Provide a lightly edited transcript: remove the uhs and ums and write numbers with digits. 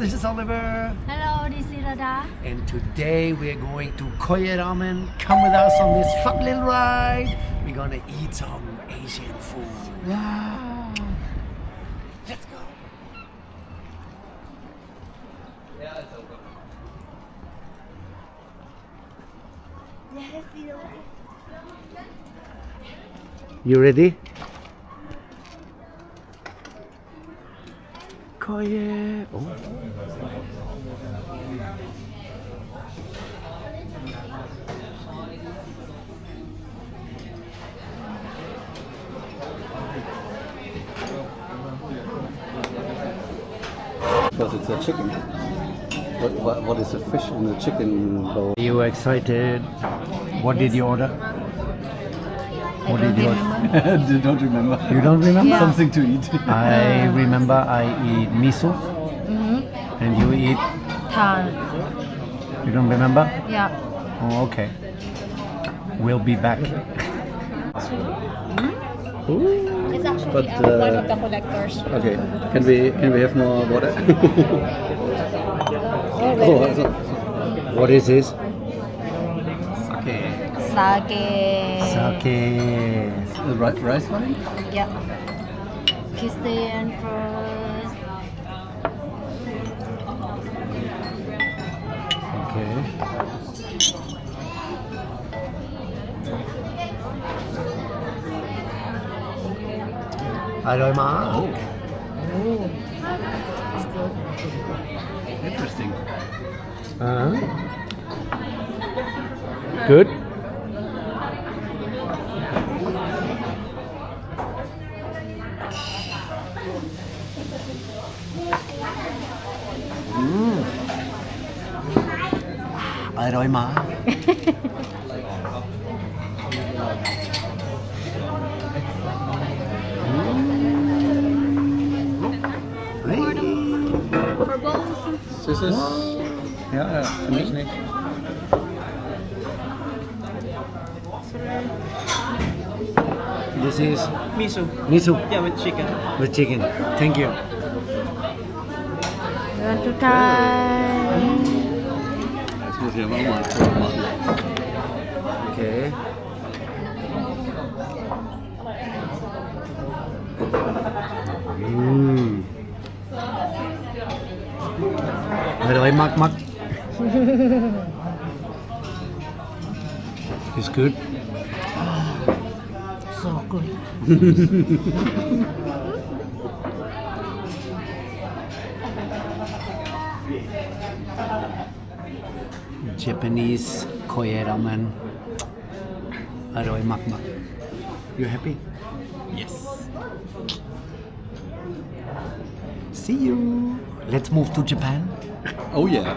this is Oliver. Hello, this is Radha. And today we're going to Koie Ramen. Come with us on this fun little ride. We're gonna eat some Asian food. Wow. Let's go. Yes, You ready? Koie. Oh. Because it's a chicken. What is the fish in the chicken bowl? You were excited. What did you order? What did you order? You don't remember? You don't remember? Yeah. Something to eat. I remember I eat miso. And you eat? Tan. You don't remember? Yeah. Oh, okay. We'll be back. It's actually But, one of the collectors. Okay. Can we have more water? Oh, What is this? okay. Sake. Sake. The rice wine? Yeah. Christian first. Okay. Hello, Ma. Oh. Interesting. Good. Hello, Ma. For both. This is... Ja, finde ich nicht. This is Miso. miso Yeah, with chicken. with chicken. Thank you. You want to try? Das muss ich aber auch mal machen. Okay. Hello, Mak. It's good. So good. Japanese Koie Ramen. Hello, Mak. You happy? Yes. See you. Let's move to Japan. Oh yeah.